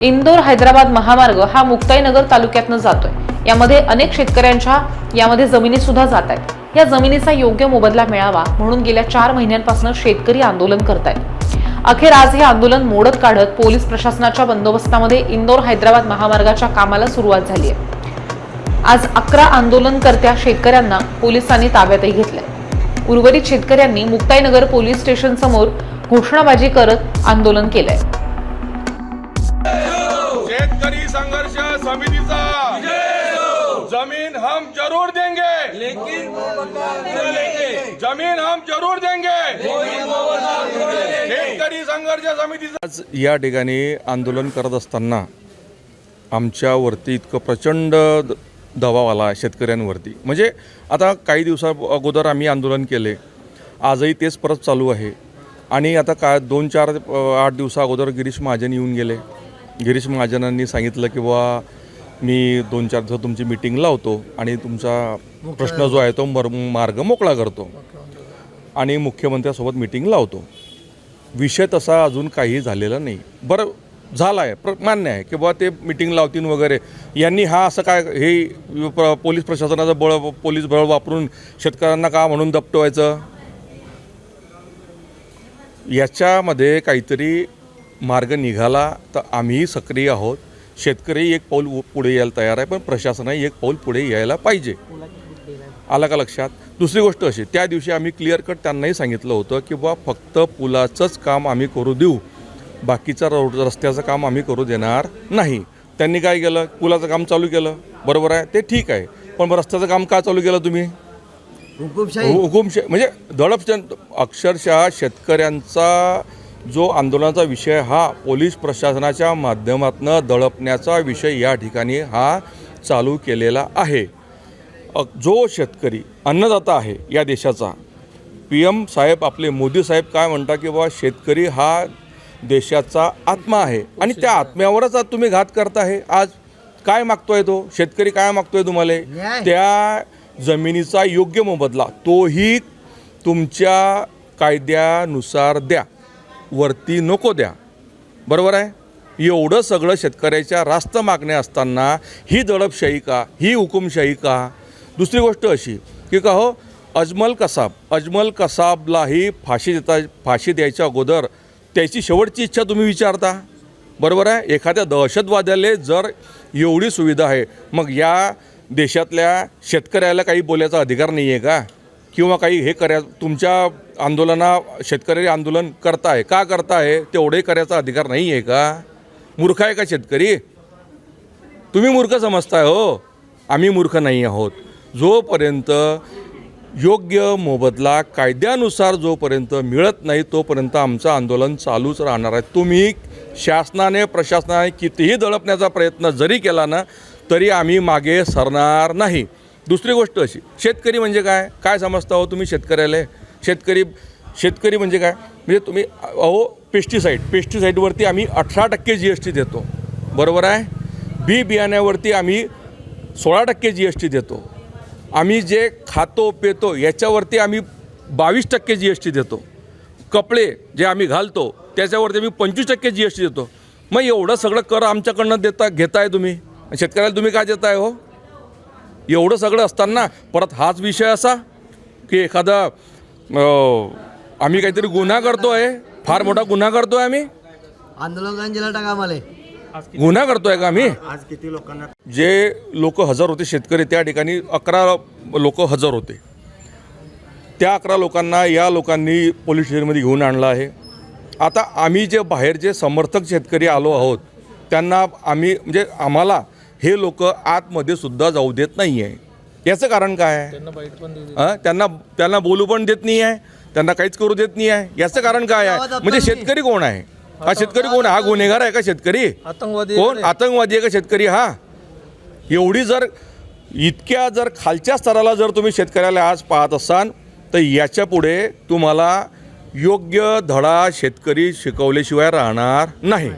इंदोर हैदराबाद महामार्ग हा मुक्ताईनगर तालुक्यातनं जातोय। यामध्ये अनेक शेतकऱ्यांच्या जमिनी सुद्धा जात आहेत। या जमिनीचा योग्य मोबदला मिळावा म्हणून गेल्या 4 महिन्यांपासून शेतकरी आंदोलन करतायत। अखेर आज हे आंदोलन मोडत काढत पोलीस प्रशासनाच्या बंदोबस्तामध्ये इंदोर हैदराबाद महामार्गाच्या कामाला सुरुवात झाली आहे। आज 11 आंदोलनकर्त्या शेतकऱ्यांना पोलिसांनी ताब्यातही घेतलंय। उर्वरित शेतकऱ्यांनी मुक्ताईनगर पोलीस स्टेशन समोर घोषणाबाजी करत आंदोलन केलंय। शेतकरी संघर्ष समितीचा जमीन हम जरूर देंगे, लेकिन जमीन हम जरूर देंगे। शेतकरी संघर्ष समितीचा आज या ठिकाणी आंदोलन करत असताना आमच्यावरती इतकं प्रचंड दबाव आला शेतकऱ्यांवरती। म्हणजे आता काही दिवसा अगोदर आम्ही आंदोलन केले, आजही तेच परत चालू आहे। आणि आता 2-4-8 दिवसा अगोदर गिरीश महाजन येऊन गेले। गिरीश महाजनांनी सांगितलं की बुवा मी 2-4 दिवस तुमची मीटिंग लावतो आणि तुमचा प्रश्न जो आहे तो मार्ग मोकळा करतो आणि मुख्यमंत्र्यांसोबत मीटिंग लावतो। विषय तसा अजून काही झालेला नाही। बरं झाला आहे, मान्य आहे की बुवा ते मीटिंग लावतील वगैरे। यांनी हा असं काय हे पोलीस प्रशासनाचं पोलीस बळ वापरून शेतकऱ्यांना का म्हणून दपटवायचं? याच्यामध्ये काहीतरी मार्ग निघाला तर आम्ही सक्रिय आहोत। शेतकरी एक पाऊल पुढे यायला तयार आहे, पण प्रशासनही एक पाऊल पुढे यायला पाहिजे। आला का लक्षात? दुसरी गोष्ट अशी, त्या दिवशी आम्ही क्लिअर कट त्यांनाही सांगितलं होतं की बा फक्त पुलाचंच काम आम्ही करू देऊ, बाकीचं रस्त्याचं काम आम्ही करू देणार नाही। त्यांनी काय केलं? पुलाचं काम चालू केलं, बरोबर आहे, ते ठीक आहे, पण रस्त्याचं काम का चालू केलं तुम्ही? हुकुमशाही म्हणजे दडप। अक्षरशः शेतकऱ्यांचा जो आंदोलनाचा विषय हा पोलीस प्रशासनाच्या माध्यमातून दडपण्याचा विषय या ठिकाणी हा चालू केलेला आहे। जो शेतकरी अन्नदाता आहे या देशाचा, PM साहेब आपले मोदी साहेब काय म्हणतात की बाबा शेतकरी हा देशाचा आत्मा आहे आणि त्या आत्म्यावरच आज तुम्ही घात करताय। आज काय मागतोय तो शेतकरी? काय मागतोय तुम्हाला? त्या जमिनीचा योग्य मोबदला तोही तुमच्या कायद्यानुसार द्या, वरती नको द्या, बरोबर आहे। एवढं सगळं शेतकऱ्याच्या रास्त मागण्या असताना ही दडपशाही का, ही हुकुमशाही का? दुसरी गोष्ट अशी की का हो अजमल कसाबलाही फाशी द्यायच्या अगोदर त्याची शेवटची इच्छा तुम्ही विचारता, बरोबर आहे। एखाद्या दहशतवाद्याला जर एवढी सुविधा आहे, मग या देशातल्या शेतकऱ्याला काही बोलायचा अधिकार नाही आहे का? किंवा काही हे तुमच्या शेतकरी आंदोलन करताय का करताय? तेवढे करायचा अधिकार नाही आहे का? मूर्ख आहे का शेतकरी? तुम्ही मूर्ख समजताय हो, आम्ही मूर्ख नाही आहोत। जोपर्यंत योग्य मोबदला कायद्यानुसार जोपर्यंत मिळत नाही तोपर्यंत आमचं आंदोलन चालूच राहणार आहे। तुम्ही शासनाने प्रशासनाने कितीही दडपण्याचा प्रयत्न जरी केला ना तरी आम्ही मागे सरणार नाही। दुसरी गोष्ट अशी, शेतकरी म्हणजे काय समजता हो तुम्ही शेतकऱ्याला? शेतकरी म्हणजे काय? म्हणजे तुम्ही पेस्टिसाईडवरती आम्ही 18% GST देतो, बरोबर आहे। बी बियाण्यावरती आम्ही 16% GST देतो। आम्ही जे खातो पेतो याच्यावरती आम्ही 22% GST देतो। कपडे जे आम्ही घालतो त्याच्यावरती आम्ही 25% GST देतो। मग एवढं सगळं कर आमच्याकडनं घेताय तुम्ही, शेतकऱ्याला तुम्ही काय देताय हो? एवढं सगळं असताना परत हाच विषय असा की एखादा आम्ही काहीतरी गुन्हा करतोय, फार मोठा गुन्हा करतोय आम्ही, गुन्हा करतोय का आम्ही? आज किती लोकांना जे लोक हजर होते शेतकरी, त्या ठिकाणी 11 लोक हजर होते। त्या 11 लोकांना या लोकांनी पोलीस स्टेशनमध्ये घेऊन आणलं आहे। आता आम्ही जे बाहेरचे समर्थक शेतकरी आलो आहोत त्यांना आम्ही म्हणजे आम्हाला हे लोक आतमध्ये सुद्धा जाऊ देत नाही आहे। याचं कारण काय आहे? त्यांना बोलू पण देत नाही आहे, त्यांना काहीच करू देत नाही आहे। याचं कारण काय आहे? म्हणजे शेतकरी कोण आहे? हा शेतकरी कोण आहे? हा गुन्हेगार आहे का शेतकरी? कोण आतंकवादी आहे का शेतकरी? हा एवढी जर इतक्या जर खालच्या स्तराला जर तुम्ही शेतकऱ्याला आज पाहत असाल तर याच्या पुढे तुम्हाला योग्य धडा शेतकरी शिकवल्याशिवाय राहणार नाही।